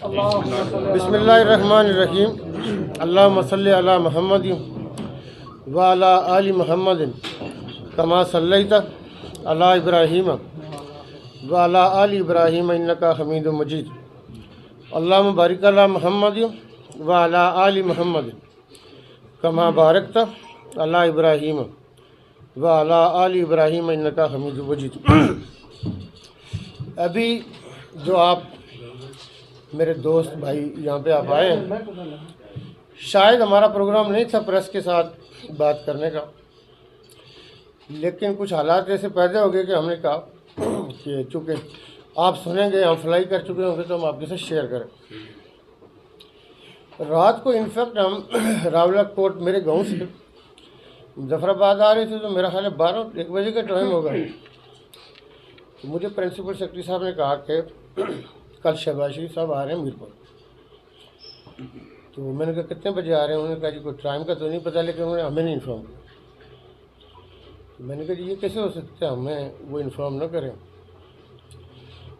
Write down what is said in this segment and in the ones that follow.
बिस्मिल्लाहिर्रहमानिर्रहीम। अल्लाहुम्मा सल्लि अला मुहम्मद व अला आलि मुहम्मद कमा सल्लैता अला इब्राहीम व अला आलि इब्राहीम इन्नका हमीदुम मजीद। अल्लाहुम्मा बारिक अला मुहम्मद व अला आलि मुहम्मद कमा बारकता अला इब्राहीम व अला आलि इब्राहीम इन्नका हमीदुम मजीद। अभी जो आप मेरे दोस्त भाई यहाँ पे आप आए हैं, शायद हमारा प्रोग्राम नहीं था प्रेस के साथ बात करने का, लेकिन कुछ हालात ऐसे पैदा हो गए कि हमने कहा कि चूँकि आप सुनेंगे, हम फ्लाई कर चुके होंगे तो हम आपके साथ शेयर करें। रात को इनफैक्ट हम रावला कोट मेरे गांव से मुजफ्फराबाद आ रहे थे, तो मेरा ख्याल है 12-1 बजे का टाइम होगा। तो मुझे प्रिंसिपल सेक्रेटरी साहब ने कहा कि कल शहबाज शरीफ साहब आ रहे हैं मीरपुर। तो मैंने कहा कितने बजे आ रहे हैं? उन्होंने कहा जी कोई टाइम का तो नहीं पता, लेकिन उन्होंने हमें नहीं इन्फॉर्म किया। तो मैंने कहा जी ये कैसे हो सकता है, हमें वो इन्फॉर्म न करें।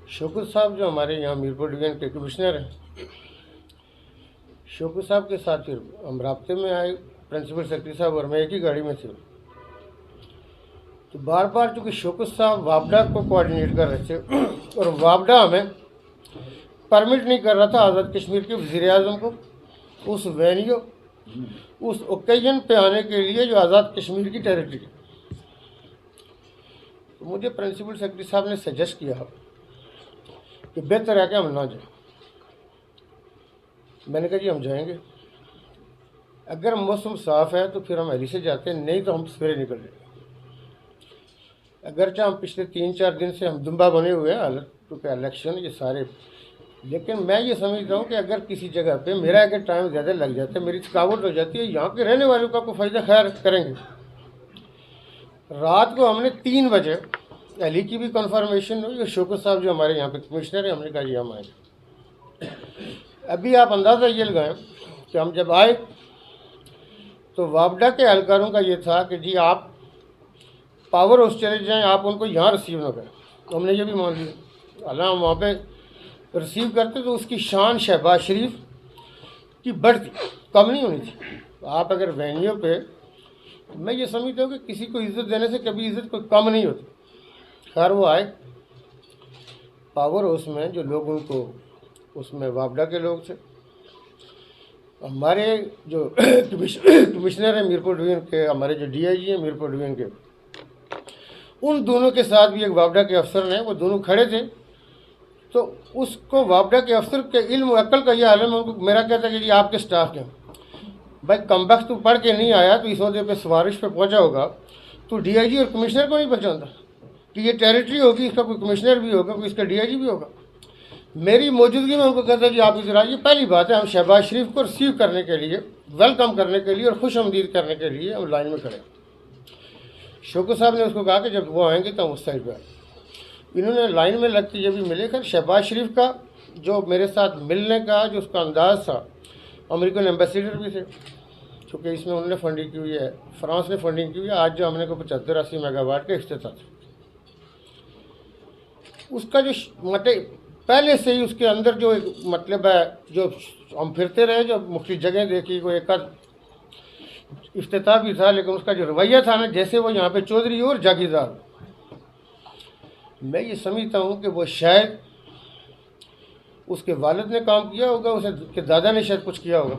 शौकत साहब जो हमारे यहाँ मीरपुर डिवीजन के कमिश्नर हैं, शौकत साहब के साथ फिर हम राब्ते में आए, प्रिंसिपल सेक्रेटरी साहब और मैं एक ही गाड़ी में थे। तो बार बार चूँकि शौकत साहब वापडा को कोऑर्डिनेट कर रहे थे और वापडा हमें परमिट नहीं कर रहा था आज़ाद कश्मीर के वज़ीर आज़म को उस वेन्यू उस ओकेजन पे आने के लिए जो आज़ाद कश्मीर की टेरिटरी है। तो मुझे प्रिंसिपल सेक्रेटरी साहब ने सजेस्ट किया कि बेहतर है कि हम ना जाएं। मैंने कहा जी हम जाएंगे, अगर मौसम साफ़ है तो फिर हम हेली से जाते हैं, नहीं तो हम सवेरे निकल जाएंगे। अगरचे हम पिछले 3-4 दिन से हम दुम्बा बने हुए हैं हालत क्योंकि इलेक्शन ये सारे, लेकिन मैं ये समझता हूँ कि अगर किसी जगह पे मेरा अगर टाइम ज़्यादा लग जाता है, मेरी थकावट हो जाती है, यहाँ के रहने वालों का कोई फ़ायदा खैर करेंगे। रात को हमने 3 बजे अली की भी कंफर्मेशन हुई और शौकत साहब जो हमारे यहाँ पे कमिश्नर हैं, हमने कहा जी हम आएँगे। अभी आप अंदाज़ा ये लगाएं कि हम जब आए तो वापडा के एहलकारों का ये था कि जी आप पावर हाउस चले जाएँ, आप उनको यहाँ रिसीव न करें। तो हमने ये भी मान लिया। हालांकि हम वहाँ पे रिसीव करते तो उसकी शान शहबाज शरीफ की बढ़ती, कम नहीं होनी थी। तो आप अगर वेन्यू पे, मैं ये समझता हूँ कि किसी को इज़्ज़त देने से कभी इज़्ज़त कोई कम नहीं होती। खैर वो आए पावर हाउस में, जो लोग उनको उसमें वापडा के लोग थे, हमारे जो कमिश्नर हैं मीरपुर डिवीजन के, हमारे जो DIG हैं मीरपुर डिवीजन के, उन दोनों के साथ भी एक वापडा के अफसर ने, वो दोनों खड़े थे। तो उसको वापडा के अफसर के इल्म अक्ल का यह आलम, उनको मेरा कहता है कि जी आपके स्टाफ के भाई कमबख्त तू पढ़ के नहीं आया तो इस वजह पे सिफारिश पे पहुंचा होगा, तो DIG और कमिश्नर को नहीं पहचानता कि ये टेरिटरी होगी, इसका कोई कमिश्नर भी होगा, कोई इसका DIG भी होगा। मेरी मौजूदगी में उनको कहता है कि आप इधर आइए। पहली बात है, हम शहबाज शरीफ को रिसीव करने के लिए, वेलकम करने के लिए और खुश आमदीद करने के लिए हम लाइन में खड़े। शौकत साहब ने उसको कहा कि जब वो आएंगे तो हम उस साइड पर आए। इन्होंने लाइन में लगते ये भी मिले। खैर शहबाज शरीफ का जो मेरे साथ मिलने का जो उसका अंदाज़ था, अमेरिकन एम्बेसडर भी थे, चूँकि इसमें उन्होंने फंडिंग की हुई है, फ्रांस ने फंडिंग की हुई है। आज जो हमने को 75-80 मेगावाट का इफ्तिताह था, उसका जो मतलब पहले से ही उसके अंदर जो एक मतलब है, जो हम फिरते रहे, जो मुख्तलिफ जगह देखी, कोई एक इफ्तिताह भी था, लेकिन उसका जो रवैया था ना, जैसे वो यहाँ पे चौधरी और जागीरदार, मैं ये समझता हूँ कि वो शायद उसके वालिद ने काम किया होगा, उसके दादा ने शायद कुछ किया होगा,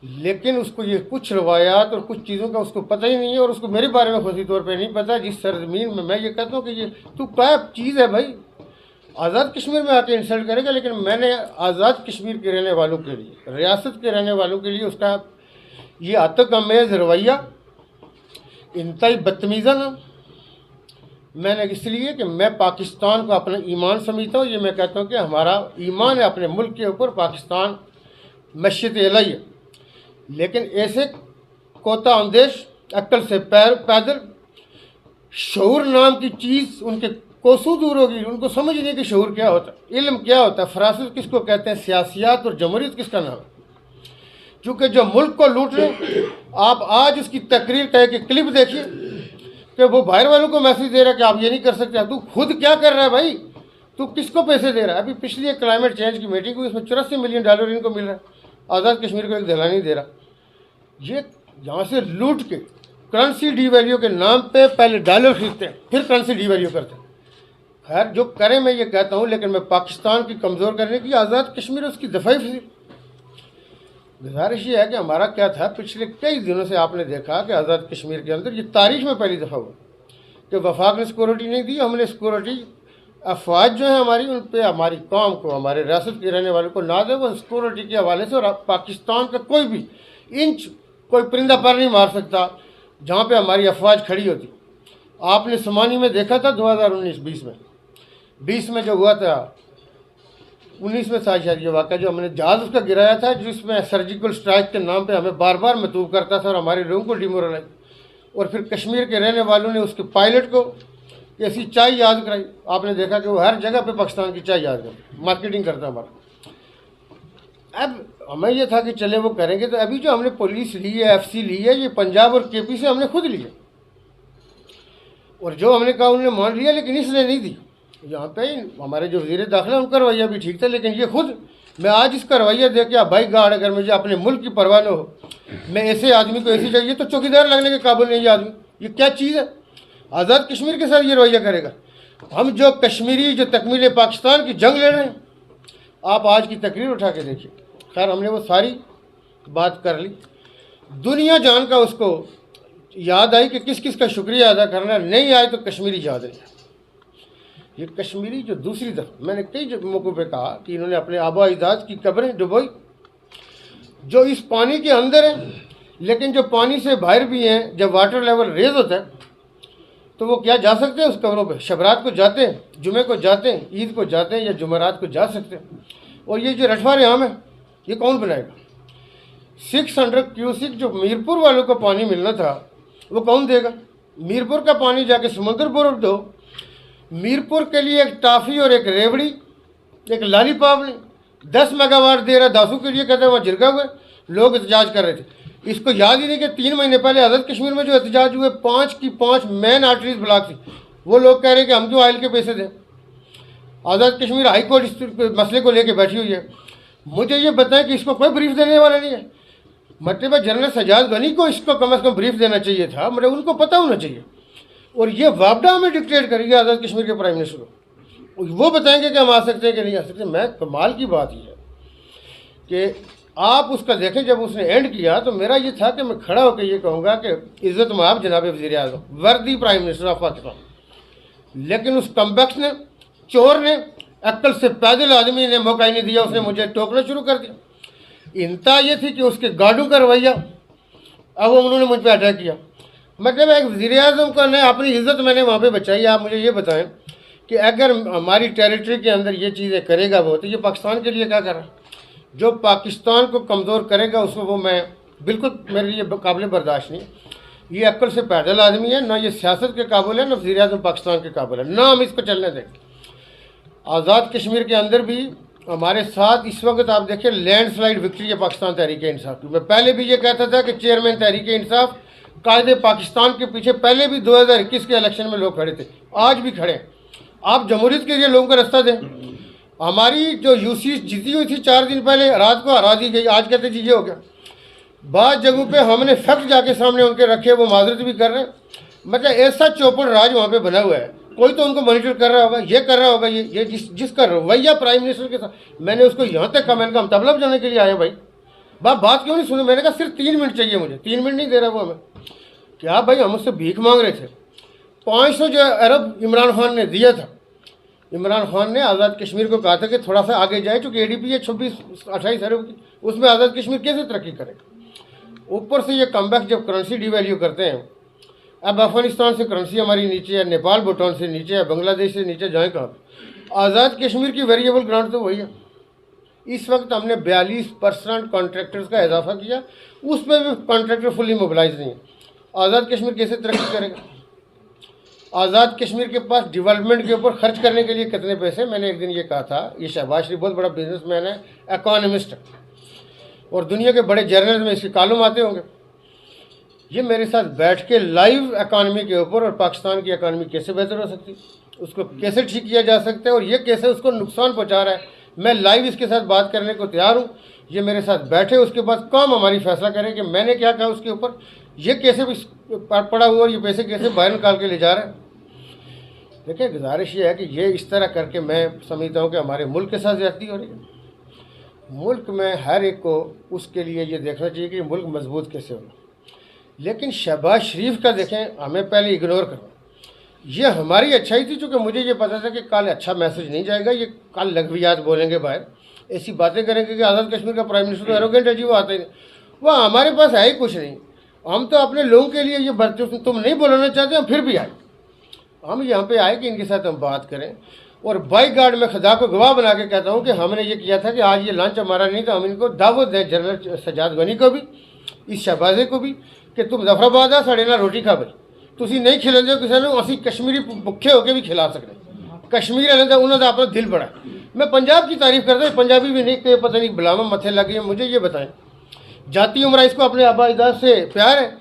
लेकिन उसको ये कुछ रवायात और कुछ चीज़ों का उसको पता ही नहीं है। और उसको मेरे बारे में खुशी तौर पे नहीं पता, जिस सरजमीन में मैं ये कहता हूँ कि ये तू क्या चीज़ है भाई, आज़ाद कश्मीर में आके इंसल्ट करेगा। लेकिन मैंने आज़ाद कश्मीर के रहने वालों के लिए, रियासत के रहने वालों के लिए उसका ये आतंकअमेज़ रवैया, इंतहाई बदतमीज़ाना, मैंने इसलिए कि मैं पाकिस्तान को अपना ईमान समझता हूँ। ये मैं कहता हूँ कि हमारा ईमान है अपने मुल्क के ऊपर, पाकिस्तान मस्जिद अलही है, लेकिन ऐसे कोता अंदेश, अक्ल से पैदल, शऊर नाम की चीज़ उनके कोसों दूर होगी। उनको समझ नहीं कि शऊर क्या होता है, इल्म क्या होता है, फरासत किसको कहते हैं, सियासियात और जमहूरियत किसका नाम है। चूँकि जो मुल्क को लूट रहे, आप आज उसकी तकरीर कह के क्लिप देखिए कि वो बाहर वालों को मैसेज दे रहा है कि आप ये नहीं कर सकते। तू खुद क्या कर रहा है भाई? तू किसको पैसे दे रहा है? अभी पिछली एक क्लाइमेट चेंज की मीटिंग हुई, उसमें $84 मिलियन इनको मिल रहा है, आज़ाद कश्मीर को एक दलानी दे रहा। ये यहाँ से लूट के करेंसी डीवैल्यू के नाम पे पहले डॉलर खरीदते हैं, फिर करेंसी डीवैल्यू करते हैं। खैर जो करें मैं ये कहता हूँ, लेकिन मैं पाकिस्तान की कमज़ोर करने की, आज़ाद कश्मीर उसकी दफाई गुजारिश ये है कि हमारा क्या था, पिछले कई दिनों से आपने देखा कि आज़ाद कश्मीर के अंदर ये तारीख में पहली दफ़ा हुआ कि वफाक ने सिक्योरिटी नहीं दी, हमने सिक्योरिटी अफवाज जो है हमारी, उन पर हमारी कौम को, हमारे रियासत के रहने वालों को ना दे, वो सिक्योरिटी के हवाले से। और पाकिस्तान का कोई भी इंच कोई परिंदा पर नहीं मार सकता जहाँ पे हमारी अफवाज खड़ी होती। आपने समानी में देखा था 2019-20 में, 20 में जो हुआ था, 19 में शायद ये वाक़ा, जो हमने जहाज़ उसका गिराया था, जिसमें सर्जिकल स्ट्राइक के नाम पे हमें बार बार मतूब करता था और हमारे लोगों को डिमोरलाइज, और फिर कश्मीर के रहने वालों ने उसके पायलट को ऐसी चाय याद कराई। आपने देखा कि वो हर जगह पे पाकिस्तान की चाय याद कर मार्केटिंग करता हमारा। अब हमें ये था कि चले वो करेंगे, तो अभी जो हमने पुलिस ली है, FC ली है, ये पंजाब और KP से हमने खुद लिया, और जो हमने कहा उन्होंने मान लिया, लेकिन इसने नहीं दी। यहाँ पे हमारे जो वज़ीर दाखिला उनका रवैया भी ठीक था, लेकिन ये खुद, मैं आज इसका रवैया देख के, भाई गाड़, अगर मुझे अपने मुल्क की परवाह न हो, मैं ऐसे आदमी को ऐसी चाहिए तो चौकीदार लगने के काबिल नहीं ये आदमी। ये क्या चीज़ है? आज़ाद कश्मीर के साथ ये रवैया करेगा? हम जो कश्मीरी जो तकमील पाकिस्तान की जंग ले रहे हैं, आप आज की तकरीर उठा के देखिए। खैर हमने वो सारी बात कर ली, दुनिया जान का उसको याद आई कि किस किस का शुक्रिया अदा करना, नहीं आए तो कश्मीरी याद नहीं। ये कश्मीरी जो दूसरी दफ़ा, मैंने कई मौक़ों पे कहा कि इन्होंने अपने आबा अजदाद की कब्रें डुबोई, जो इस पानी के अंदर है, लेकिन जो पानी से बाहर भी हैं। जब वाटर लेवल रेज होता है तो वो क्या जा सकते हैं उस कब्रों पे? शबरात को जाते हैं, जुमे को जाते हैं, ईद को जाते हैं, या जुमेरात को जा सकते हैं। और ये जो रठवारे आम है, ये कौन बनाएगा? 600 क्यूसिक जो मीरपुर वालों को पानी मिलना था, वो कौन देगा? मीरपुर का पानी जाके समुद्रपुर दो। मीरपुर के लिए एक टाफ़ी और एक रेवड़ी, एक लालीपॉप नहीं, 10 मेगावाट दे रहा दासू के लिए, कहते हैं वहाँ झिरका हुए लोग एहतजाज कर रहे थे। इसको याद ही नहीं कि 3 महीने पहले आज़ाद कश्मीर में जो एहतजाज हुए, 5 की 5 मेन आर्टरीज ब्लॉक थी, वो लोग कह रहे हैं कि हम क्यों ऑयल के पैसे दें। आज़ाद कश्मीर हाई कोर्ट इस मसले को लेकर बैठी हुई है। मुझे ये बताएं कि इसको कोई ब्रीफ देने वाला नहीं है। मतलब जनरल सजाद गनी को इसको कम से कम ब्रीफ देना चाहिए था, मतलब उनको पता होना चाहिए। और ये वापडा हमें डिक्टेट करेगी आज़ाद कश्मीर के प्राइम मिनिस्टर को, वो बताएंगे कि हम आ सकते हैं कि नहीं आ सकते। मैं कमाल की बात ये है कि आप उसका देखें, जब उसने एंड किया तो मेरा ये था कि मैं खड़ा होकर ये कहूँगा कि इज़्ज़त माफ़ जनाब वज़ीर आज़म, वर्दी प्राइम मिनिस्टर ऑफ पाकिस्तान। लेकिन उस कमबख्त ने, चोर ने, अक्ल से पैदल आदमी ने मौका ही नहीं दिया, उसने मुझे टोकना शुरू कर दिया। इंतहा ये थी कि उसके गार्डों का रवैया, अब उन्होंने मुझ पर अटैक किया। मतलब एक वज़ीर आज़म का ने अपनी इज़्ज़त मैंने वहाँ पे बचाई। आप मुझे ये बताएं कि अगर हमारी टेरिटरी के अंदर ये चीज़ें करेगा वो, तो ये पाकिस्तान के लिए क्या कर रहा है? जो पाकिस्तान को कमज़ोर करेगा उसको वो मैं बिल्कुल, मेरे लिए काबिल बर्दाश्त नहीं। ये अक्ल से पैदल आदमी है, ना ये सियासत के काबिल है, ना वज़ीर आज़म पाकिस्तान के काबिल है, ना हम इसको चलने देंगे। आज़ाद कश्मीर के अंदर भी हमारे साथ इस वक्त आप देखिए लैंडस्लाइड विक्ट्री है पाकिस्तान तहरीक इंसाफ की। मैं पहले भी ये कहता था कि चेयरमैन तहरीक इंसाफ कायदे पाकिस्तान के पीछे पहले भी 2021 के इलेक्शन में लोग खड़े थे, आज भी खड़े। आप जमहूरियत के लिए लोगों को रास्ता दें। हमारी जो यूसी जीती हुई थी 4 दिन पहले, रात को हरा दी गई, आज कहते जी ये हो गया। बाद जगहों पे हमने फैक्ट जाके सामने उनके रखे, वो माजरत भी कर रहे हैं। मतलब ऐसा चौपड़ राज वहाँ पे बना हुआ है, कोई तो उनको मॉनिटर कर रहा होगा, ये कर रहा होगा। ये जिसका रवैया प्राइम मिनिस्टर के साथ, मैंने उसको यहाँ तक कहा, मैंने कहा हम तबला बजाने के लिए आए भाई, बात क्यों नहीं सुनी? मैंने कहा सिर्फ 3 मिनट चाहिए मुझे, 3 मिनट नहीं दे रहा वो हमें। क्या भाई, हम उससे भीख मांग रहे थे। 500 जो अरब इमरान खान ने दिया था, इमरान खान ने आज़ाद कश्मीर को कहा था कि थोड़ा सा आगे जाए, चूँकि ADP है 26-28 अरब की, उसमें आज़ाद कश्मीर कैसे तरक्की करेगा? ऊपर से ये कमबैक जब करेंसी डिवैल्यू करते हैं, अब अफगानिस्तान से करेंसी हमारी नीचे है, नेपाल भूटान से नीचे है, बांग्लादेश से नीचे, जाए कहाँ? आज़ाद कश्मीर की वेरिएबल ग्रांट तो वही है। इस वक्त हमने 42% कॉन्ट्रैक्टर्स का इजाफा किया, उसमें भी कॉन्ट्रैक्टर फुली मोबिलाइज नहीं है। आज़ाद कश्मीर कैसे तरक्की करेगा? आज़ाद कश्मीर के पास डेवलपमेंट के ऊपर खर्च करने के लिए कितने पैसे? मैंने एक दिन ये कहा था, ये शहबाज शरीफ बहुत बड़ा बिजनेसमैन है, इकोनॉमिस्ट है, और दुनिया के बड़े जर्नल में इसके कॉलम आते होंगे। ये मेरे साथ बैठ के लाइव इकानमी के ऊपर और पाकिस्तान की इकानमी कैसे बेहतर हो सकती, उसको कैसे ठीक किया जा सकता है और ये कैसे उसको नुकसान पहुंचा रहा है। मैं लाइव इसके साथ बात करने को तैयार हूँ। ये मेरे साथ बैठे, उसके बाद काम हमारी फैसला करें कि मैंने क्या कहा उसके ऊपर, ये कैसे पड़ा हुआ और ये पैसे कैसे बाहर निकाल के ले जा रहे हैं। देखिए, गुजारिश ये है कि ये इस तरह करके मैं समझता हूँ कि हमारे मुल्क के साथ ज्यादती हो रही है। मुल्क में हर एक को उसके लिए ये देखना चाहिए कि मुल्क मजबूत कैसे हो। लेकिन शहबाज शरीफ का देखें, हमें पहले इग्नोर करना। ये हमारी अच्छाई थी, चूँकि मुझे ये पता था कि कल अच्छा मैसेज नहीं जाएगा, ये कल लघवियात बोलेंगे बाहर, ऐसी बातें करेंगे कि आज़ाद कश्मीर का प्राइम मिनिस्टर तो एरोगेंट है जी, वो आते ही वह हमारे पास है ही कुछ नहीं। हम तो अपने लोगों के लिए ये बर्तन तुम नहीं बोलना चाहते, हम फिर भी आए, हम यहाँ पे आए कि इनके साथ हम बात करें। और बाई गार्ड में खुदा को गवाह बना के कहता हूँ कि हमने ये किया था कि आज ये लंच हमारा नहीं था, हम इनको दावत दें, जनरल सजाद गनी को भी, इस शहबाजे को भी, कि तुम जफराबाद आ साढ़े ना रोटी खा भाई, तुम नहीं खिलाते किसी ने, असी कश्मीरी भुखे होकर भी खिला सकते। कश्मीर वाले का उन्होंने अपना दिल बड़ा। मैं पंजाब की तारीफ करता हूँ, पंजाबी भी नहीं कि पता नहीं बुलावा मथे लग गई। मुझे ये बताएं, जाति उमरा इसको अपने आबा अजदाद से प्यार है,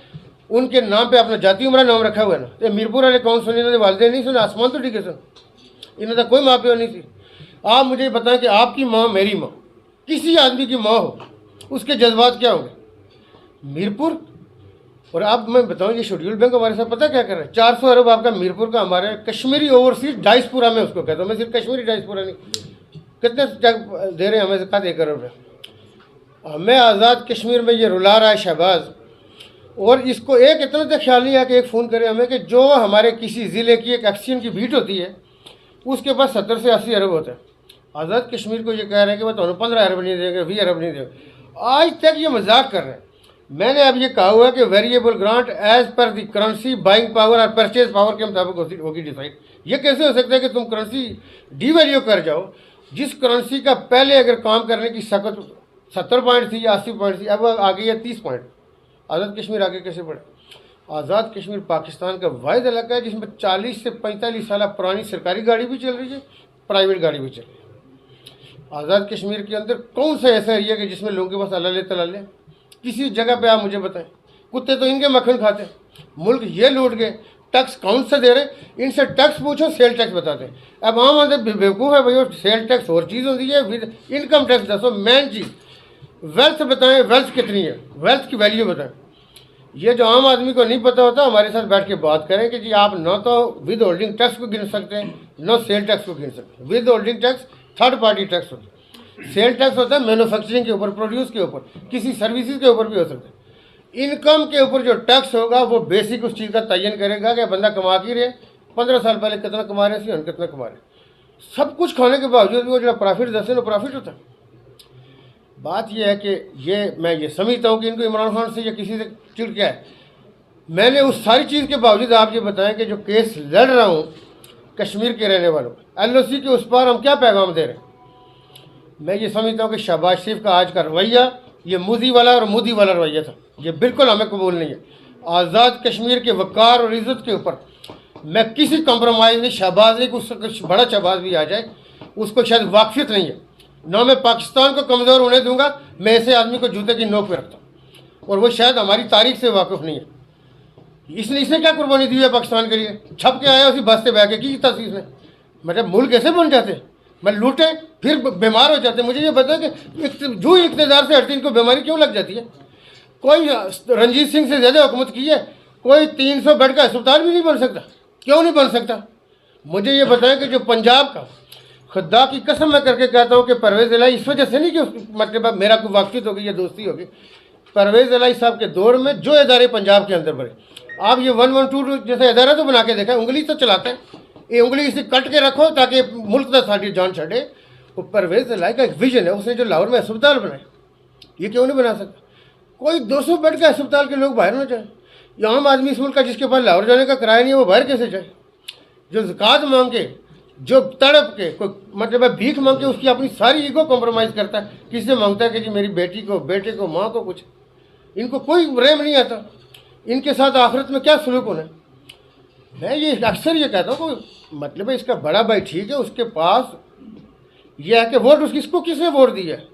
उनके नाम पे अपना जाति उमरा नाम रखा हुआ है ना। तो मीरपुर वाले कौन सुने, इन्होंने वालदे नहीं सुने, आसमान तो ठीक है सुन, इन्होंने कोई माँ प्यो नहीं थी। आप मुझे बताएं कि आपकी माँ मेरी माँ, किसी आदमी की माँ हो, उसके जज्बात क्या होंगे। मीरपुर, और अब मैं बताऊं, ये शेड्यूल बैंक हमारे साथ पता क्या कर रहे हैं, 400 अरब आपका मीरपुर का हमारे कश्मीरी ओवरसीज डायस्पोरा में उसको कहता हूँ मैं, सिर्फ कश्मीरी डायस्पोरा नहीं, कितने दे रहे हैं हमें, 1 करोड़ रुपये हमें आज़ाद कश्मीर में ये रुला रहा है शहबाज। और इसको एक इतना तो ख्याल नहीं है कि एक फ़ोन करे हमें कि जो हमारे किसी ज़िले की एक एक्सचेंज की भीट होती है उसके पास 70 से 80 अरब होता है। आज़ाद कश्मीर को ये कह रहे हैं कि वह तो 15 अरब नहीं देंगे, 20 अरब नहीं देंगे। आज तक ये मजाक कर रहे हैं। मैंने अब ये कहा हुआ है कि variable grant as per the currency buying power और परचेज पावर के मुताबिक होगी डिसाइड। ये कैसे हो सकता है कि तुम करेंसी डीवैल्यू कर जाओ, जिस करेंसी का पहले अगर काम करने की सकत 70 पॉइंट थी या 80 पॉइंट थी, अब आ गई है 30 पॉइंट। आज़ाद कश्मीर आगे कैसे बढ़े। आज़ाद कश्मीर पाकिस्तान का वाहिद इलाका है जिसमें 40 से 45 साल पुरानी सरकारी गाड़ी भी चल रही है, प्राइवेट गाड़ी भी चल रही है। आज़ाद कश्मीर के अंदर कौन सा ऐसा एरिया है जिसमें लोगों के पास अल्लाह तलाले, किसी जगह पे आप मुझे बताएं। कुत्ते तो इनके मक्खन खाते हैं, मुल्क ये लूट गए, टैक्स कौन सा दे रहे, इनसे टैक्स पूछो, सेल टैक्स बताते हैं। अब आम आदमी बेवकूफ़ है भाई, सेल टैक्स और चीज़ होती है, विद इनकम टैक्स दसो मेन चीज़। वेल्थ बताएं, वेल्थ कितनी है, वेल्थ की वैल्यू बताएं। ये जो आम आदमी को नहीं पता होता, हमारे साथ बैठ के बात करें कि जी आप न तो विद होल्डिंग टैक्स को गिन सकते हैं, न सेल टैक्स को गिन सकते हैं। With holding tax third party tax होता है, सेल टैक्स होता है मैन्युफैक्चरिंग के ऊपर, प्रोड्यूस के ऊपर, किसी सर्विसेज के ऊपर भी हो सकता है। इनकम के ऊपर जो टैक्स होगा वो बेसिक उस चीज़ का तयन करेगा कि बंदा कमा के रहे, 15 साल पहले कितना कमा रहे थे, कितना कमा रहे, सब कुछ खाने के बावजूद भी वो जो प्रॉफिट दसे वो प्रॉफिट होता है। बात यह है कि मैं ये समझता हूँ कि इनको इमरान खान से या किसी से चिढ़ क्या है। मैंने उस सारी चीज़ के बावजूद आप ये बताएं कि जो केस लड़ रहा हूँ कश्मीर के रहने वालों, LOC के उस पार हम क्या पैगाम दे रहे हैं। मैं ये समझता हूँ कि शहबाज शरीफ का आज का रवैया ये मोदी वाला और मोदी वाला रवैया था, ये बिल्कुल हमें कबूल नहीं है। आज़ाद कश्मीर के वक़ार और इज़्ज़त के ऊपर मैं किसी कंप्रोमाइज़ नहीं, शहबाज नहीं, कुछ बड़ा शहबाज भी आ जाए उसको शायद वाकफियत नहीं है ना, मैं पाकिस्तान को कमज़ोर होने दूंगा। मैं ऐसे आदमी को जूते की नोक पे रखता हूँ और वो शायद हमारी तारीख से वाकिफ़ नहीं है। इसने क्या कुर्बानी दी है पाकिस्तान के लिए, छप के आया उसी बस से बह के की तस्वीर ने, मतलब मुल्क कैसे बन जाते, मैं लूटे फिर बीमार हो जाते। मुझे ये बता कि जो इक़्तिदार से हटती इनको बीमारी क्यों लग जाती है। कोई रंजीत सिंह से ज़्यादा हुकूमत की है, कोई 300 बेड का अस्पताल भी नहीं बन सकता, क्यों नहीं बन सकता। मुझे ये बताएं कि जो पंजाब का, खुदा की कसम मैं करके कहता हूँ कि परवेज़ इलाही इस वजह से नहीं कि मतलब मेरा कोई वाकफियत होगी या दोस्ती होगी, परवेज़ इलाही साहब के दौर में जो इदारे पंजाब के अंदर बने, आप ये 112 जैसा इदारा तो बना के देखा, उंगली तो चलाते हैं, ये उंगली इसे कट के रखो ताकि मुल्क का साड़ी जान छड़े। वो परवेज़ इलाही का एक विजन है, उसने जो लाहौर में अस्पताल बनाए, ये क्यों नहीं बना सकता। कोई 200 बेड का अस्पताल के लोग बाहर ना जाए, या आम आदमी इस मुल्क का जिसके पास लाहौर जाने का किराया नहीं है वो बाहर कैसे जाए। जो ज़कात मांग के, जो तड़प के, कोई मतलब भीख मांग के उसकी अपनी सारी ईगो कॉम्प्रोमाइज़ करता है, किससे मांगता है कि जी मेरी बेटी को, बेटे को, माँ को कुछ, इनको कोई रहम नहीं आता। इनके साथ आखिरत में क्या सलूक होना है। मैं ये अक्सर ये कहता हूँ कि मतलब है इसका बड़ा भाई ठीक है, उसके पास यह है कि वोट इसको किसने वोट दिया है,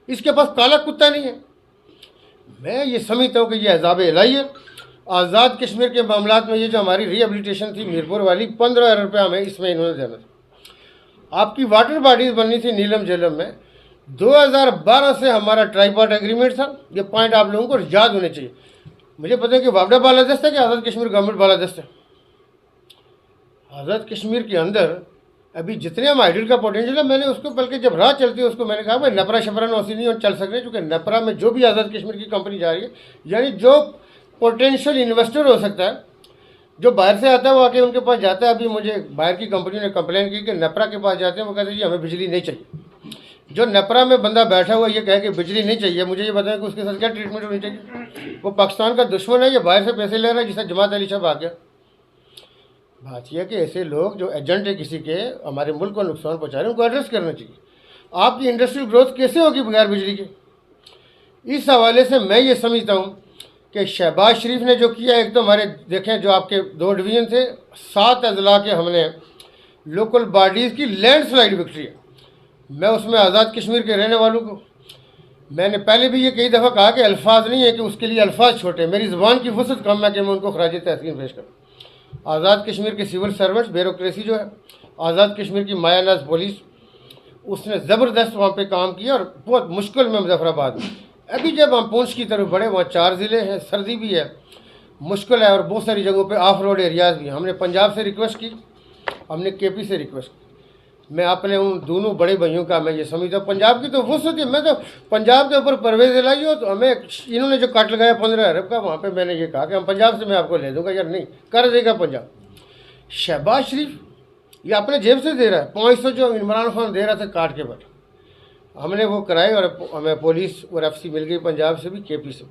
इसके पास काला कुत्ता नहीं है। मैं ये समझता हूँ कि यह अज़ाब इलाही है आज़ाद कश्मीर के मामला में ये जो हमारी रिहेबिलिटेशन थी मीरपुर वाली, 15,000 रुपये हमें इसमें इन्होंने देना था। आपकी वाटर बॉडीज बननी थी नीलम झेलम में, 2012 से हमारा ट्राईपार्ट एग्रीमेंट था। ये पॉइंट आप लोगों को याद होने चाहिए। मुझे पता है कि वापडा बालादस्त है कि आज़ाद कश्मीर गवर्नमेंट बालादस्त है। आज़ाद कश्मीर के अंदर अभी जितने हम हाइड्रिल का पोटेंशियल है, मैंने उसको बल्कि जब राह चलती है उसको मैंने कहा भाई नपरा शपरा नौसी नहीं और चल सक रहे, क्योंकि नपरा में जो भी आज़ाद कश्मीर की कंपनी जा रही है, यानी जो पोटेंशियल इन्वेस्टर हो सकता है, जो बाहर से आता है वो आके उनके पास जाता है। अभी मुझे बाहर की कंपनी ने कंप्लेन की कि नपरा के पास जाते हैं, वो कहते हैं जी हमें बिजली नहीं चाहिए। जो नपरा में बंदा बैठा हुआ ये कहे कि बिजली नहीं चाहिए, मुझे ये बताएं कि उसके साथ क्या ट्रीटमेंट होनी चाहिए। वो पाकिस्तान का दुश्मन है, ये बाहर से पैसे ले रहा है, जिससे जमात अली साहब आ गया। बात यह है कि ऐसे लोग जो एजेंट है किसी के, हमारे मुल्क को नुकसान पहुँचा रहे हैं, उनको एड्रेस करना चाहिए। आपकी इंडस्ट्रियल ग्रोथ कैसे होगी बगैर बिजली के? इस हवाले से मैं ये समझता हूँ कि शहबाज शरीफ ने जो किया, एक तो हमारे देखें जो आपके 2 डिवीज़न थे, 7 अजला के हमने लोकल बॉडीज़ की लैंडस्लाइड विक्ट्री है। मैं उसमें आज़ाद कश्मीर के रहने वालों को, मैंने पहले भी ये कई दफ़ा कहा कि अल्फाज नहीं है कि उसके लिए अल्फाज छोटे, मेरी ज़ुबान की वसअत कम है कि मैं उनको खराज तहसीन पेश करूँ। आज़ाद कश्मीर के सिविल सर्वेंट्स, ब्यूरोक्रेसी जो है, आज़ाद कश्मीर की मायानाज पुलिस, उसने ज़बरदस्त वहाँ पे काम किया और बहुत मुश्किल में मुजफ्फराबाद में। अभी जब हम पूंछ की तरफ बढ़े, वहाँ 4 ज़िले हैं, सर्दी भी है, मुश्किल है, और बहुत सारी जगहों पे ऑफ रोड एरियाज़ भी हैं। हमने पंजाब से रिक्वेस्ट की, हमने केपी से रिक्वेस्ट की। मैं अपने उन दोनों बड़े भाइयों का मैं ये समझता हूँ, पंजाब की तो वो सोचिए, मैं तो पंजाब के ऊपर परवेज़ लाई हो, तो हमें इन्होंने जो काट लगाया 15 अरब का, वहाँ पे मैंने ये कहा कि हम पंजाब से मैं आपको ले दूँगा, यार नहीं कर देगा पंजाब। शहबाज शरीफ ये अपने जेब से दे रहा है, 500 जो इमरान खान दे रहा था काट के बैठ, हमने वो कराए और हमें पुलिस और एफसी मिल गई, पंजाब से भी, केपी से।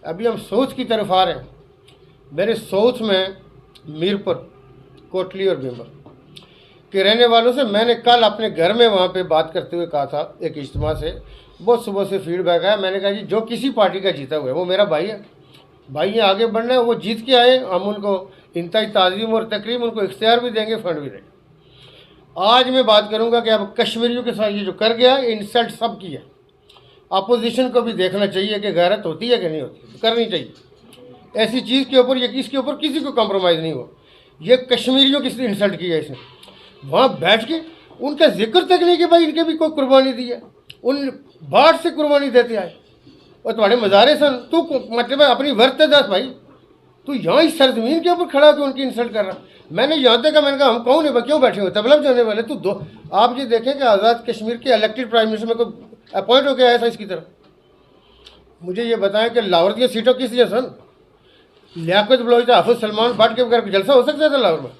अभी हम साउथ की तरफ आ रहे हैं। मेरे साउथ में मीरपुर, कोटली और बेंबर के रहने वालों से मैंने कल अपने घर में वहाँ पे बात करते हुए कहा था, एक इज्तिमा से बहुत सुबह से फीडबैक आया। मैंने कहा जी जो किसी पार्टी का जीता हुआ है वो मेरा भाई है, भाई ये आगे बढ़ना है, वो जीत के आए, हम उनको इंतहाई ताज़ीम और तकरीम, उनको इख्तियार भी देंगे, फंड भी देंगे। आज मैं बात करूंगा कि अब कश्मीरियों के साथ ये जो कर गया, ये इंसल्ट सब की है। अपोजिशन को भी देखना चाहिए कि गैरत होती है कि नहीं होती, करनी चाहिए ऐसी चीज़ के ऊपर, ये इसके ऊपर किसी को कम्प्रोमाइज़ नहीं हो। ये कश्मीरियों की इंसल्ट की है इसने, वहाँ बैठ के उनका जिक्र तक नहीं कि भाई इनके भी कोई कुर्बानी दी है, उन बाढ़ से कुर्बानी देते आए और तुम्हारे मज़ारे सन, तू मतलब अपनी वर्त दस भाई, तू यहाँ इस सरजमीन के ऊपर खड़ा होकर उनकी इंसल्ट कर रहा। मैंने यहाँ तक मैंने कहा हम कौन है, क्यों बैठे हो तबलब जाने वाले, तू दो। आप ये देखें कि आज़ाद कश्मीर के इलेक्टेड प्राइम मिनिस्टर में कोई अपॉइंट होकर आया था इसकी तरफ। मुझे ये बताएं कि लाहौर की सीटों किस लिए सन, लियाकत बलोच था, हाफिज सलमान भट्ट के बगैर जलसा हो सकता था लाहौर में?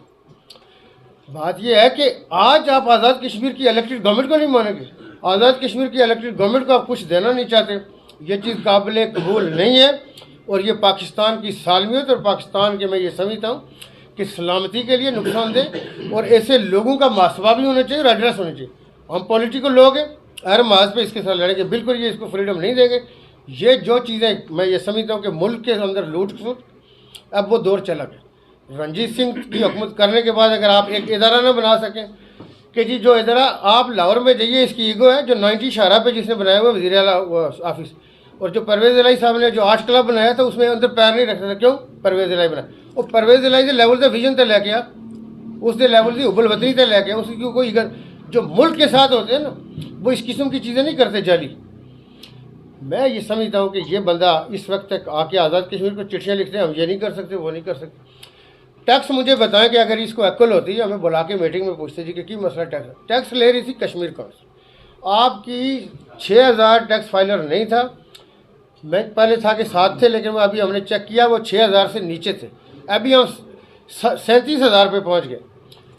बात यह है कि आज आप आज़ाद कश्मीर की इलेक्टेड गवर्नमेंट को नहीं मानेंगे, आज़ाद कश्मीर की इलेक्टेड गवर्नमेंट को आप कुछ देना नहीं चाहते, ये चीज़ काबिल कबूल नहीं है। और ये पाकिस्तान की सालमियत और पाकिस्तान के मैं ये समझता हूँ कि सलामती के लिए नुकसानदेह, और ऐसे लोगों का मासवा भी होना चाहिए और एड्रेस होना चाहिए। हम पॉलिटिकल लोग हैं, हर माज पे इसके साथ लड़ेंगे, बिल्कुल ये इसको फ्रीडम नहीं देंगे। ये जो चीज़ें मैं ये समझता हूँ कि मुल्क के अंदर लूट खसूट, अब वो दौर चला गया। रणजीत सिंह की हुकूमत करने के बाद अगर आप एक इदारा ना बना सकें कि जी जो इदारा आप लाहौर में जाइए, इसकी ईगो है जो 90 शाहरा पे जिसने बनाया हुआ वज़ीर आला ऑफिस, और जो परवेज़ इलाही साहब ने जो 8 क्लब बनाया था उसमें अंदर पैर नहीं रखता था, क्यों? परवेज़ इलाही बनाया, और परवेज़ इलाही के लेवल से विजन तक लेके आ, उसके लेवल से उबल वतनी तक लेके, उसकी कोई जो मुल्क के साथ होते हैं ना, वो इस किस्म की चीज़ें नहीं करते जाली। मैं ये समझता हूँ कि ये बंदा इस वक्त तक आके आज़ाद कश्मीर को चिट्ठियाँ लिखते हैं, हम ये नहीं कर सकते, वो नहीं कर सकते। टैक्स मुझे बताएं कि अगर इसको अक्ल होती है, हमें बुला के मीटिंग में पूछते जी कि मसला टैक्स ले रही थी कश्मीर काउंसिल, आपकी 6000 टैक्स फाइलर नहीं था, मैं पहले था कि 7 थे, लेकिन अभी हमने चेक किया वो 6000 से नीचे थे, अभी हम 37,000 पे पहुँच गए।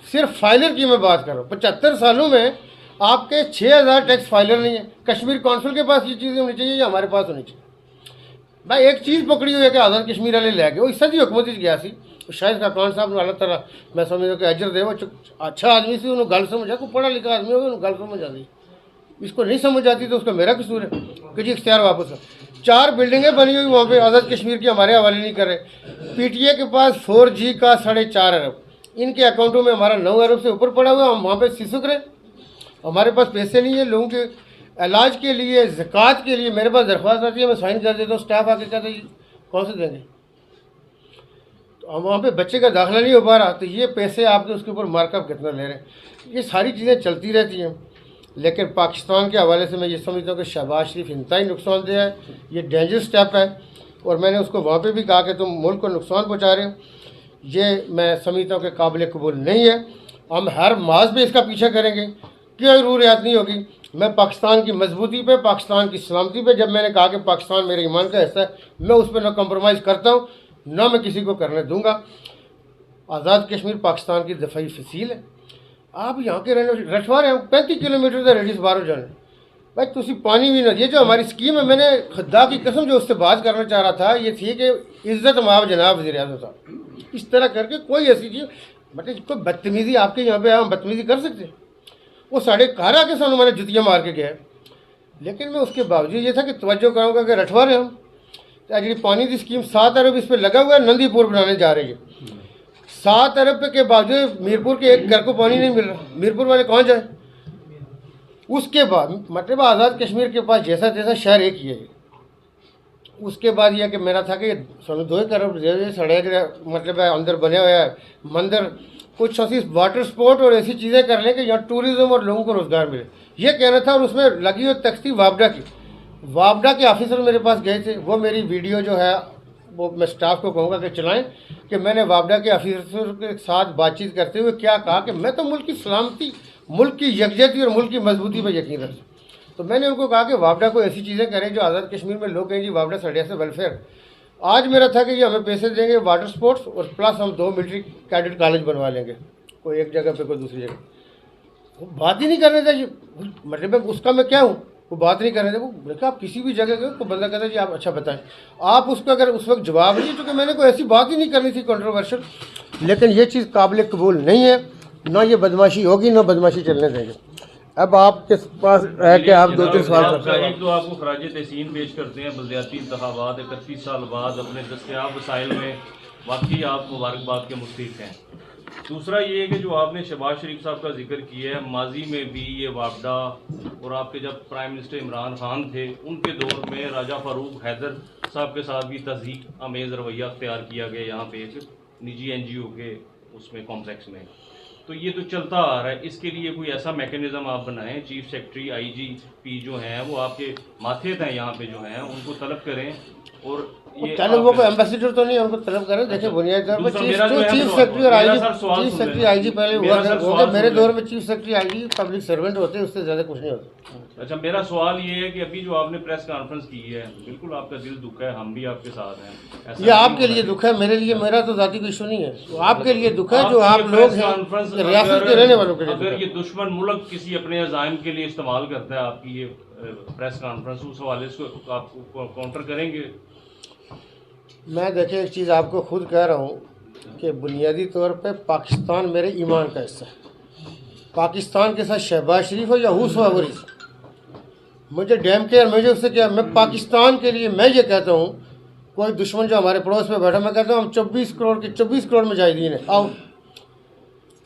सिर्फ फाइलर की मैं बात कर रहा हूँ, 75 सालों में आपके 6000 टैक्स फाइलर नहीं है। कश्मीर काउंसिल के पास ये चीज़ें होनी चाहिए या हमारे पास होनी चाहिए? भाई एक चीज़ पकड़ी हुई है कि आज़ाद कश्मीर वाले ले गए, वो सदी हुकूमत गया सी, शायद का खान साहब ने अल्लाह ताला मैं समझता कि अजर दे, वो अच्छा आदमी से उन्होंने गल समझा, को पढ़ा लिखा आदमी होगा गल समझ आती, इसको नहीं समझ आती तो उसका मेरा कसूर है कि जी इख्तियार वापस हो। 4 बिल्डिंगें बनी हुई वहाँ पे आज़ाद कश्मीर की, हमारे हवाले नहीं कर रहे। पीटीए के पास 4G का 4.5 अरब, इनके अकाउंटों में हमारा 9 अरब से ऊपर पड़ा हुआ, हम वहाँ पर सिसक रहे, हमारे पास पैसे नहीं है। लोगों के इलाज के लिए, ज़कात के लिए मेरे पास दरख्वास्त आती है, मैं साइन कर देता हूँ, स्टाफ आके कहते हैं कौन से देंगे? वहाँ पे बच्चे का दाखिला नहीं हो पा रहा, तो ये पैसे आपके उसके ऊपर मार्कअप कितना ले रहे हैं। ये सारी चीज़ें चलती रहती हैं। लेकिन पाकिस्तान के हवाले से मैं ये समझता हूँ कि शहबाज शरीफ इंतहाई नुकसानदेह है, ये डेंजर स्टेप है। और मैंने उसको वहाँ पे भी कहा कि तुम मुल्क को नुकसान पहुँचा रहे हो, ये मैं समझता हूँ कि काबिल कबूल नहीं है। हम हर माज पे इसका पीछा करेंगे, कोई रू रियायत नहीं होगी। मैं पाकिस्तान की मजबूती पे, पाकिस्तान की सलामती पे, जब मैंने कहा कि पाकिस्तान मेरे ईमान का हिस्सा है, मैं उस पर ना कम्प्रोमाइज़ करता हूँ, ना मैं किसी को करने दूंगा। आज़ाद कश्मीर पाकिस्तान की दफाई फसील है। आप यहाँ के रहने रठवारे हैं, 35 किलोमीटर का रेडियस बाहर जाने भाई, तुम पानी भी ना। ये जो हमारी स्कीम है, मैंने खुदा की कसम जो उससे बात करना चाह रहा था, ये थी कि इज़्ज़त माफ़ जनाब वज़ीर आज़म साहब, इस तरह करके कोई ऐसी चीज़ मतलब कोई बदतमीज़ी आपके यहाँ पे हम बदतमीज़ी कर सकते। वो साढ़े घर आके सामने मैंने जुतियाँ मार के गया। लेकिन मैं उसके बावजूद ये था कि तवज्जो कराऊंगा कि रठवारे हम जी पानी की स्कीम 7 अरब इस पर लगा हुआ है, नंदीपुर बनाने जा रही है। 7 अरब के बावजूद मीरपुर के एक घर को पानी नहीं मिल रहा, मीरपुर वाले कहाँ जाए। उसके बाद मतलब आज़ाद कश्मीर के पास जैसा तैसा शहर एक ही है। उसके बाद यह कि मेरा था कि 2 अरब सड़क मतलब अंदर बने हुए है मंदिर, कुछ ऐसी वाटर स्पोर्ट और ऐसी चीज़ें कर लें कि यहाँ टूरिज़्म और लोगों को रोज़गार मिले, ये कहना था। और उसमें लगी हुई तख्ती वापडा की, वापडा के ऑफिसर मेरे पास गए थे। वो मेरी वीडियो जो है वो मैं स्टाफ को कहूँगा कि चलाएं कि मैंने वापडा के ऑफिसर के साथ बातचीत करते हुए क्या कहा कि मैं तो मुल्क की सलामती, मुल्क की यकजहती और मुल्क की मजबूती पर यकीन रखता हूँ। तो मैंने उनको कहा कि वापडा को ऐसी चीज़ें करें जो आज़ाद कश्मीर में लोग कहें जी वापडा सड़िया से वेलफेयर। आज मेरा था कि ये हमें पैसे देंगे वाटर स्पोर्ट्स और प्लस हम 2 मिलिट्री कैडेट कॉलेज बनवा लेंगे, कोई एक जगह पे कोई दूसरी जगह। वो बात ही नहीं करने थे। मतलब उसका मैं क्या हूँ, वो बात नहीं करने थे। वो देखा आप किसी भी जगह गए को बंदा कहता है जी आप अच्छा बताएं, आप उसको अगर उस वक्त जवाब नहीं, क्योंकि मैंने कोई ऐसी बात ही नहीं करनी थी कंट्रोवर्शियल। लेकिन ये चीज़ काबिल कबूल नहीं है, ना ये बदमाशी होगी, ना बदमाशी चलने देंगे। अब आपके पास है कि आप 2-3 सवाल एक तो आपको खराज तहसीन पेश करते हैं बलदियाती इंतखाबात 31 साल बाद अपने दस्तयाब वसाइल में, वाकई आप मुबारकबाद के मुस्तहिक हैं। दूसरा ये है कि जो आपने शहबाज शरीफ साहब का जिक्र किया है, माजी में भी ये वापडा और आपके जब प्राइम मिनिस्टर इमरान खान थे उनके दौर में राजा फारूक हैदर साहब के साथ भी तज़हीक आमेज़ रवैया अख्तियार किया गया यहाँ पे एक निजी NGO के उसमें कॉम्प्लेक्स में। तो ये तो चलता आ रहा है, इसके लिए कोई ऐसा मैकेनिज्म आप बनाएं, चीफ सेक्रेटरी IGP जो हैं वो आपके माथे हैं यहाँ पे जो हैं उनको तलब करें। और ये तलब वो एम्बेसडर तो नहीं, उनको तलब करें। देखिए बुनियादी तौर पर चीफ सेक्रेटरी और IG पहले हुआ, मेरे दौर में chief secretary IG public servant होते हैं, उससे ज़्यादा कुछ नहीं होता। अच्छा, मेरा सवाल ये है कि अभी जो आपने प्रेस कॉन्फ्रेंस की है, बिल्कुल आपका दिल दुख है, हम भी आपके साथ हैं। ये आपके लिए दुख है, मेरे लिए, मेरा तो जाती कोई इशू नहीं है। तो आपके लिए दुख है जो आप लोग हैं रियासत के रहने वालों के लिए। अगर ये दुश्मन मुल्क किसी अपने अज़ाइम के लिए इस्तेमाल करता है आपकी ये प्रेस कॉन्फ्रेंस, उस हवाले से आप काउंटर करेंगे? मैं देखिए एक चीज़ आपको खुद कह रहा हूँ कि बुनियादी तौर पे पाकिस्तान मेरे ईमान का हिस्सा है। पाकिस्तान के साथ शहबाज शरीफ हो या हुस हो अवरीज, मुझे डैम केयर, मुझे उससे क्या, मैं पाकिस्तान के लिए मैं ये कहता हूँ, कोई दुश्मन जो हमारे पड़ोस में बैठा, मैं कहता हूँ हम 24 करोड़ के 24 करोड़ मुजाहिदीन है, आओ।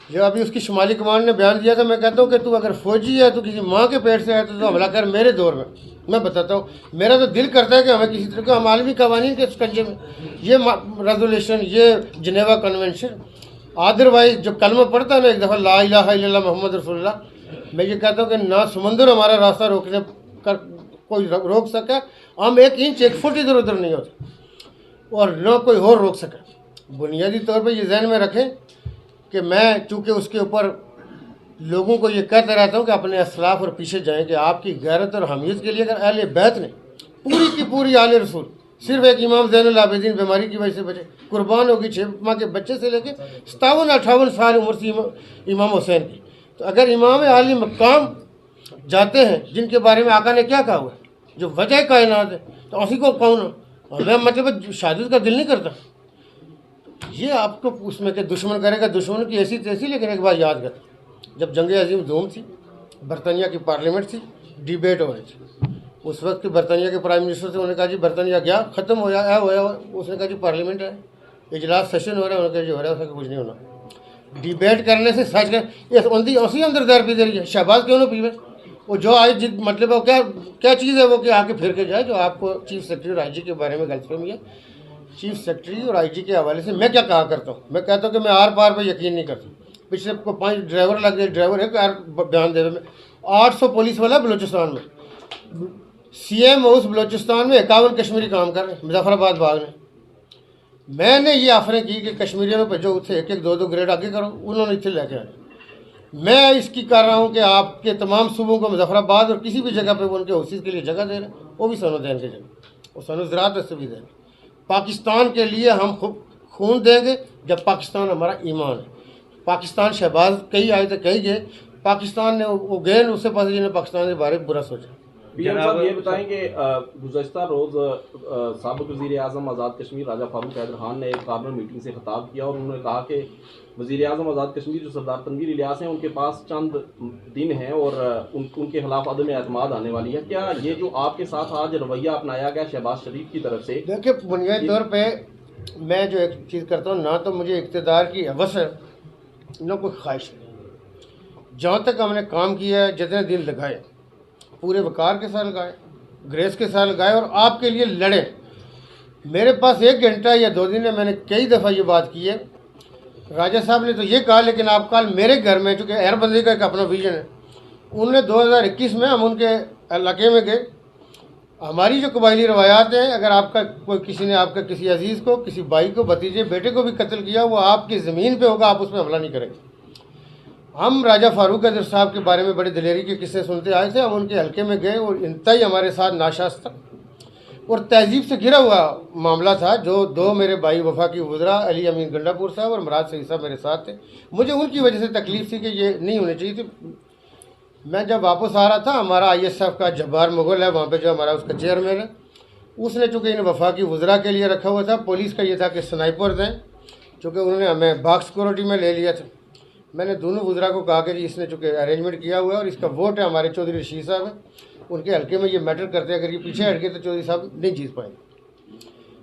जो अभी उसकी शुमाली कमान ने बयान दिया था, मैं कहता हूँ कि तू अगर फौजी है, तो किसी माँ के पेट से आया तो हमला कर। मेरे दौर में मैं बताता हूँ, मेरा तो दिल करता है कि हमें किसी तरह का, हम आलमी कवानीन के स्कंजे में ये रेजोल्यूशन, ये जिनेवा कन्वेंशन, अदरवाइज जो कलमा पढ़ता है ना एक दफ़ा ला इलाहा इल्लल्लाह मोहम्मद रसूलुल्लाह, मैं ये कहता हूँ कि ना समंदर हमारा रास्ता रोकने कर कोई रोक सका, हम 1 इंच 1 फुट इधर उधर नहीं होते, और न कोई और रोक सका। बुनियादी तौर पर ये जहन में रखें कि मैं चूँकि उसके ऊपर लोगों को ये कहता रहता हूँ कि अपने असलाफ और पीछे जाएं कि आपकी गैरत और हमीयत के लिए अगर अहले बैत ने पूरी की पूरी आले रसूल, सिर्फ एक इमाम ज़ैनुल आबिदीन बीमारी की वजह से बचे, कुर्बान होगी 6 माह के बच्चे से लेके 57-58 साल उम्र थी इमाम हुसैन की। तो अगर इमाम आली मकाम जाते हैं जिनके बारे में आका ने क्या कहा हुआ है, जो वजह कायनात है, तो उसी को कौन हमें मतलब शादी का दिल नहीं करता। ये आपको उसमें के दुश्मन करेगा, दुश्मन की ऐसी तैसी। लेकिन एक बात याद कर, जब जंग अजीम दोम थी, बरतानिया की पार्लियामेंट थी, डिबेट हो रही थी, उस वक्त के बरतानिया के प्राइम मिनिस्टर से उन्होंने कहा जी बरतानिया गया ख़त्म हो जाए होया, उसने कहा जी पार्लियामेंट है, इजलास सेशन हो रहा है, उन्होंने कहा जी हो रहा है, उसका कुछ नहीं होना। डिबेट करने से सच कर उसी अंदर दर पी दे रही है। शहबाज क्यों ना पीवे, वो जो आज मतलब वो क्या चीज़ है वो कि आके फिर के जाए, जो आपको चीफ सेक्रेटरी IG के बारे में गलतफहमी है। चीफ सेक्रेटरी और आईजी के हवाले से मैं क्या कहा करता हूँ, मैं कहता हूँ कि मैं आर पार पर यकीन नहीं करता। पिछले को 5 ड्राइवर लग गए, ड्राइवर है कार बयान दे में 800 पुलिस वाला बलूचिस्तान में, सीएम हाउस बलूचिस्तान में 51 कश्मीरी काम कर रहे हैं मुजफ्फराबाद भाग में। मैंने ये ऑफरें की कि कश्मीरियों में भेजो, उसे 1-1 2-2 ग्रेड आगे करो, उन्होंने इतने लेके आए। मैं इसकी कर रहा हूँ कि आपके तमाम सूबों को मुजफ्फराबाद और किसी भी जगह पे वो उनके हाउसेज के लिए जगह दे रहे हैं, वो भी सनो देन के जगह, और सनो ज़रात से भी देंगे। पाकिस्तान के लिए हम खून देंगे जब पाकिस्तान हमारा ईमान है। पाकिस्तान शहबाज कई आए थे, कई गए, पाकिस्तान ने वो गए उससे पास जिन्हें पाकिस्तान के बारे में बुरा सोचा। पीएम साहब ये बताएं कि गुज़श्ता रोज़ साबिक़ वज़ीर आज़म आज़ाद कश्मीर राजा फारूक हैदर खान ने एक काबिनेट मीटिंग से खिताब किया और उन्होंने कहा कि वज़ीर आज़म आज़ाद कश्मीर जो सरदार तनवीर इलियास हैं उनके पास चंद दिन हैं और उनके खिलाफ अदम एतमाद आने वाली है। क्या ये जो आपके साथ आज रवैया अपनाया गया शहबाज शरीफ की तरफ से? देखिए, बुनियादी तौर पर मैं जो एक चीज़ करता हूँ, ना तो मुझे इक़्तिदार की हवस है न कोई ख्वाहिश है। जहाँ तक हमने काम किया है, जितने दिन लगाए पूरे वकार के साथ लगाए, ग्रेस के साथ लगाए और आपके लिए लड़े। मेरे पास 1 घंटा या 2 दिन में मैंने कई दफ़ा ये बात की है। राजा साहब ने तो ये कहा, लेकिन आप कल मेरे घर में, चूँकि हर बंदे का एक अपना विजन है, उन्होंने 2021 में हम उनके इलाके में गए। हमारी जो कबायली रवायात हैं, अगर आपका कोई किसी ने आपका किसी अजीज़ को, किसी भाई को, भतीजे, बेटे को भी कत्ल किया, वो आपकी ज़मीन पे होगा, आप उसमें हमला नहीं करेंगे। हम राजा फारूक हैदर साहब के बारे में बड़े दिलेरी के किस्से सुनते आए थे। हम उनके हल्के में गए और इंतहाई हमारे साथ नाशास्ता और तहजीब से घिरा हुआ मामला था। जो 2 मेरे भाई वफा की वज़रा अली अमीन गंडापुर साहब और मराज सईद साहब मेरे साथ थे। मुझे उनकी वजह से तकलीफ थी कि ये नहीं होनी चाहिए थी। मैं जब वापस आ रहा था, हमारा ISF का जब्बार मुगल है वहाँ पे, जो हमारा उसका चेयरमैन है, उसने चूँकि इन वफा की वज़रा के लिए रखा हुआ था। पुलिस का ये था कि स्नाइपर दें, चूँकि उन्होंने हमें बॉक्स सिक्योरिटी में ले लिया था। मैंने दोनों वज़रा को कहा कि जी इसने चूँकि अरेंजमेंट किया हुआ है और इसका वोट है, हमारे चौधरी रशीद साहब हैं, उनके हल्के में ये मैटर करते हैं, अगर ये पीछे हट गए तो चौधरी साहब नहीं जीत पाएंगे।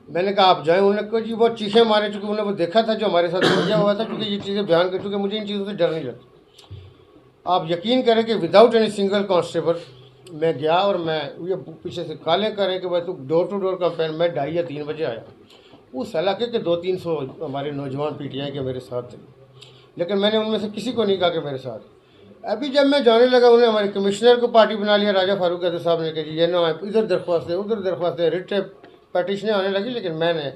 मैंने कहा आप जाएँ। उन्होंने कहा जी वो चीखें मारे, चूँकि उन्होंने वो देखा था जो हमारे साथ किया हुआ था, क्योंकि ये चीज़ें बयान कर चुके, मुझे इन चीज़ों से डर नहीं लगता। आप यकीन करें कि विदाउट एनी सिंगल कांस्टेबल मैं गया और मैं ये पीछे से काले करें कि भाई तू डोर टू डोर कैंपेन, मैं 2:30 या 3 बजे आया। उस इलाके के 200-300 हमारे नौजवान PTI के मेरे साथ थे, लेकिन मैंने उनमें से किसी को नहीं कहा कि मेरे साथ। अभी जब मैं जाने लगा, उन्होंने हमारे कमिश्नर को पार्टी बना लिया। राजा फारूक हैदर साहब ने कहा जी ये ना इधर दरख्वास्त है, उधर दरख्वास्त है, रिट पटिशनें आने लगी। लेकिन मैंने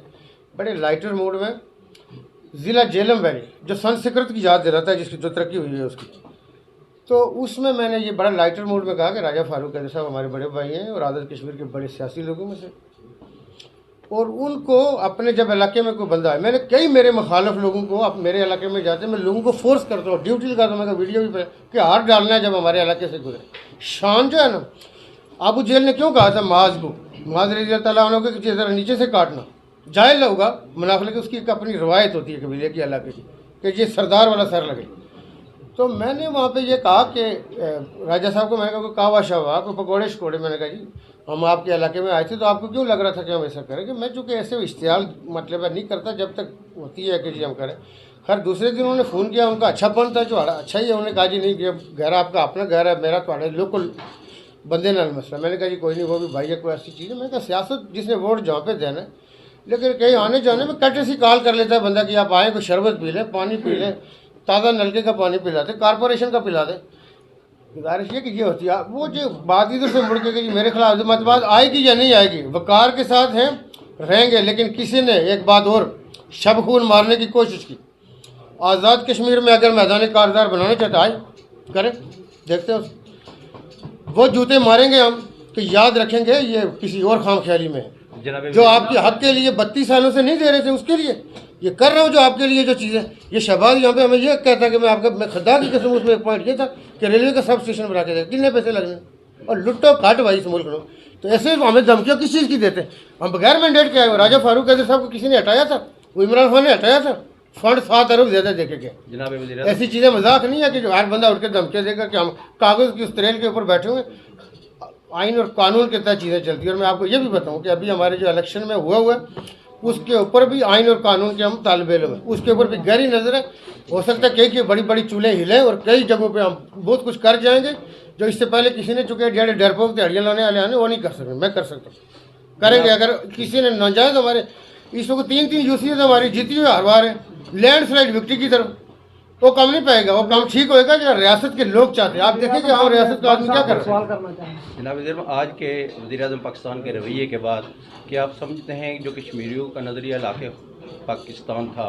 बड़े लाइटर मूड में ज़िला जेलम वैली, जो संस्कृत की याद दिलाता है, जिसकी जो तरक्की हुई है उसकी, तो उसमें मैंने ये बड़ा लाइटर मूड में कहा कि राजा फारूक हैदर साहब हमारे बड़े भाई हैं और आज़ाद कश्मीर के बड़े सियासी लोगों में से, और उनको अपने जब इलाके में कोई बंदा है, मैंने कई मेरे मुखालिफ लोगों को अब मेरे इलाके में जाते मैं लोगों को फोर्स करता हूँ, ड्यूटी लगाता हूँ, मैं वीडियो भी पे कि हाथ डालना है जब हमारे इलाके से गुजरे। शान जो है ना, अबू जेल ने क्यों कहा था माज को, माज रज़ी अल्लाह तआला अन्हु के ज़रा नीचे से काटना जायज़ होगा मुनाफिल की, उसकी एक अपनी रवायत होती है कबीले के इलाके की कि ये सरदार वाला सर लगे। तो मैंने वहाँ पे ये कहा कि राजा साहब को, मैंने कहा कहा वाशा हुआ कोई पकौड़े शकोड़े, मैंने कहा जी हम आपके इलाके में आए थे तो आपको क्यों लग रहा था कि हम ऐसा करें, कि मैं चूँकि ऐसे इश्तियाल मतलब नहीं करता जब तक होती है कि जी हम करें। खैर दूसरे दिन उन्होंने फ़ोन किया, उनका अच्छापन था जो अच्छा ही है। उन्होंने कहा जी नहीं, घर आपका अपना घर है, मेरा तो लोकल बंदे नाल मसला। मैंने कहा जी कोई नहीं, वो भी भाई है, कोई ऐसी चीज़ है। मैंने कहा सियासत जिसने वोट जहाँ पे देना है, लेकिन कहीं आने जाने में कटसी कॉल कर लेता है बंदा कि आप आएँ, कोई शरबत पी लें, पानी पी लें, ताज़ा नलके का पानी पिला दें, कॉरपोरेशन का पिला दें। गुजारिश ये कि ये होती है वो जो बात इधर से मुड़ के कि मेरे खिलाफ मतबात आएगी या नहीं आएगी, वकार के साथ हैं रहेंगे। लेकिन किसी ने एक बात और, शब खून मारने की कोशिश की। आज़ाद कश्मीर में अगर मैदान कारदार बनाना चाहता है करें, देखते हैं वो जूते मारेंगे हम, तो याद रखेंगे ये किसी और खाम ख्याली में है। जो आपके हक के लिए 32 सालों से नहीं दे रहे थे, उसके लिए ये कर रहा हूँ जो आपके लिए जो चीज़ें। ये शहबाज यहाँ पे हमें ये कहता है कि मैं खुदा की कसम, उसमें एक पॉइंट ये था कि रेलवे का सब स्टेशन बना के देगा, कितने पैसे लगने, और लुट्टो काट भाई इस मुल्क में। तो ऐसे हमें धमकियाँ किस चीज़ की देते हैं, हम बगैर मैंडेट के आए। राजा फारूक हैदर साहब को किसी ने हटाया था, वो इमरान खान ने हटाया था, फंड 7 अरब ज़्यादा देखे गए। ऐसी चीज़ें मजाक नहीं है कि जो हर बंदा उठ के धमकियाँ देगा कि हम कागज़ की उस ट्रेन के ऊपर बैठे हुए। आइन और कानून के तहत चीज़ें चलती है। और मैं आपको ये भी बताऊँ कि अभी हमारे जो इलेक्शन में हुआ है उसके ऊपर भी आइन और कानून के हम तालिब इल्म हैं, उसके ऊपर भी गहरी नज़र है। हो सकता है कि बड़ी बड़ी चूल्हे हिलें और कई जगहों पे हम बहुत कुछ कर जाएंगे जो इससे पहले किसी ने, चूँकि जड़े डरपोक दिहाड़ियाँ लाने वाले आने वो नहीं कर सकते, मैं कर सकता हूँ, करेंगे। अगर किसी ने नाजायज़ हमारे इस वक्त 3-3 यूसीएस हमारी जीती हुई हर बार है, लैंडस्लाइड विक्ट्री की तरफ। वो काम नहीं पाएगा, वो काम ठीक होएगा जो रियासत के लोग चाहते हैं। आप देखें कि हम रियासत का आदमी क्या कर रहे हैं। जनाब वज़ीर, आज के वज़ीर-ए-आज़म पाकिस्तान के रवैये के बाद क्या आप समझते हैं जो कश्मीरियों का नज़रिया इलाके पाकिस्तान था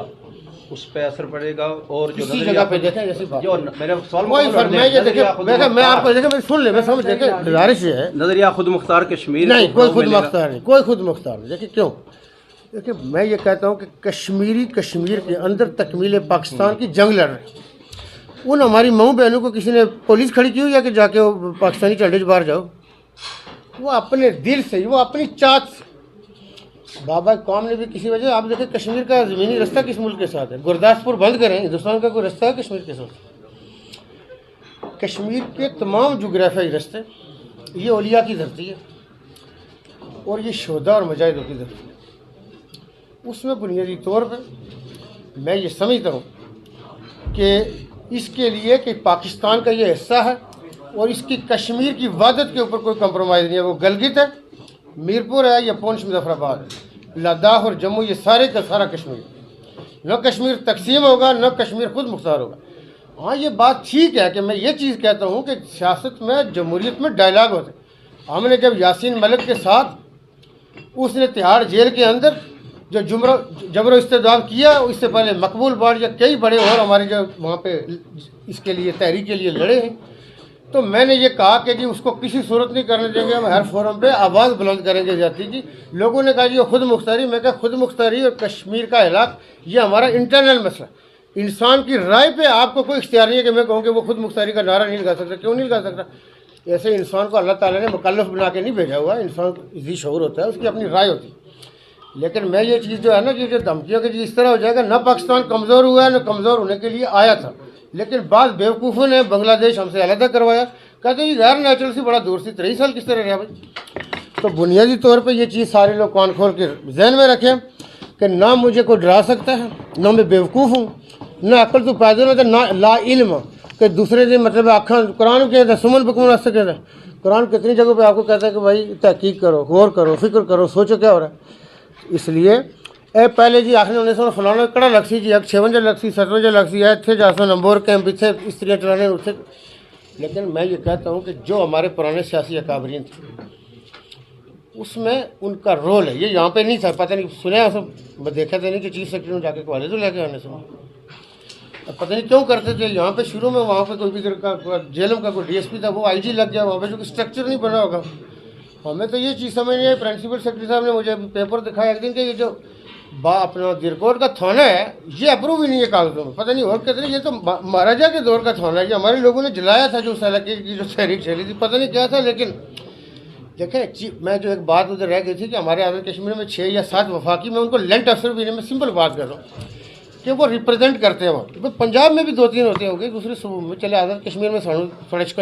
उस पर असर पड़ेगा? और जो इसी जगह पे देखें जैसे बात जो मेरा सवाल कोई फर्क मैं ये देखे मैं आपको देखे मैं सुन ले मैं समझ देखे गुजारिश ये है नज़रिया खुद मुख्तार कश्मीर नहीं, को कोई फरोग़ खुद मिलेगा? मुख्तार नहीं, कोई खुद मुख्तार नहीं। देखिए क्यों, देखिए मैं ये कहता हूँ कि कश्मीर के अंदर तकमील पाकिस्तान की जंग लड़ रहे हैं। उन हमारी माँ बहनों को किसी ने पुलिस खड़ी की हुई है कि जाके वो पाकिस्तानी झंडे बाहर जाओ? वो अपने दिल से, वो अपनी चाहत से। बाबा कौम ने भी किसी वजह, आप देखें कश्मीर का ज़मीनी रास्ता किस मुल्क के साथ है? गुरदासपुर बंद करें, हिंदुस्तान का कोई रास्ता है कश्मीर के साथ? कश्मीर के तमाम जोग्राफियाई रास्ते, ये औलिया की धरती है और ये शोधा और मुजाहिदों की धरती है। उसमें बुनियादी तौर पर मैं ये समझता हूँ कि इसके लिए कि पाकिस्तान का ये हिस्सा है और इसकी कश्मीर की वहदत के ऊपर कोई कंप्रोमाइज़ नहीं है। वो गलगित है, मीरपुर है या पुंछ मुजफ्फराबाद, लद्दाख और जम्मू, ये सारे का सारा कश्मीर। न कश्मीर तकसीम होगा, न कश्मीर खुद मुख्तार होगा। हाँ, ये बात ठीक है कि मैं ये चीज़ कहता हूँ कि सियासत में, जमहूरियत में डायलाग होते हैं। हमने जब यासीन मलिक के साथ उसने तिहाड़ जेल के अंदर जो जबरो इस्तेदाद किया, इससे पहले मकबूल बाट या कई बड़े और हमारे जो वहाँ पे इसके लिए तहरीक के लिए लड़े हैं, तो मैंने ये कहा कि जी उसको किसी सूरत नहीं करने देंगे, हम हर फोरम पे आवाज़ बुलंद करेंगे जाती जी। लोगों ने कहा जी खुद मुख्तारी, मैं कहा खुद मुख्तारी और कश्मीर का इलाक ये हमारा इंटरनल मसला। इंसान की राय पे आपको कोई इख्तियार नहीं है कि मैं कहूँ कि वो खुद मुख्तारी का नारा नहीं लगा सकता। क्यों नहीं लगा सकता? ऐसे इंसान को अल्लाह ताला ने मुकल्लफ बना के नहीं भेजा हुआ। इंसान जी शऊर होता है, उसकी अपनी राय होती है। लेकिन मैं ये चीज़ जो है ना, कि जो धमकियों की इस तरह हो जाएगा, ना पाकिस्तान कमज़ोर हुआ है, ना कमज़ोर होने के लिए आया था। लेकिन बाद बेवकूफ़ों ने बांग्लादेश हमसे अलग करवाया, कहते जी गैर नेचुरल से बड़ा दूर से 23 साल किस तरह रहा भाई। तो बुनियादी तौर पे ये चीज़ सारे लोग कान खोल के जहन में रखें कि ना मुझे कोई डरा सकता है, ना मैं बेवकूफ़ हूँ, ना अकल तो पैदा होता, ना ला इल्म कि दूसरे दिन मतलब आखा कुरान कहता है सुमन बकमन से कहता है। कुरान कितनी जगह पे आपको कहता है कि भाई तहकीक करो, गौर करो, फिक्र करो, सोचो क्या हो रहा है। इसलिए पहले जी आखिर 1900 फलाना कड़ा लग सी जी, 56 लग सी, 57 लग सी है, इतने 400 नंबर कैंप इतने स्त्रियाँ चलाने उठे। लेकिन मैं ये कहता हूँ कि जो हमारे पुराने सियासी अकाबरीन थे उसमें उनका रोल है। ये यहाँ पे नहीं था, पता नहीं सुने सब, मैं देखा था नहीं कि चीफ सेक्रेटरी में जाके कॉलेज तो लेके आने से पता नहीं क्यों करते थे। यहाँ पे शुरू में वहाँ पे कोई भी का जेलम का कोई डीएसपी था, वो आईजी लग गया वहाँ पे, जो स्ट्रक्चर नहीं बना होगा। हमें तो ये चीज़ समझ नहीं आई। प्रिंसिपल सेक्रेटरी साहब ने मुझे पेपर दिखाया एक दिन कि ये जो अपना दिरकोट का थाना है ये अप्रूव ही नहीं है कागजों में, पता नहीं और कहते हैं ये तो महाराजा के दौर का थाना है, ये हमारे लोगों ने जलाया था जो उस इलाके की जो तहरीक चली थी, पता नहीं क्या था। लेकिन देखें, मैं जो एक बात उधर रह गई थी कि हमारे आज़ाद कश्मीर में 6 या 7 वफाकी में उनको लेंट अफसर भी नहीं, मैं सिंपल बात कर रहा हूँ कि वो रिप्रेजेंट करते हैं वहाँ। पंजाब में भी 2-3 होते होंगे, दूसरे सूबों में, चले आज़ाद कश्मीर में 56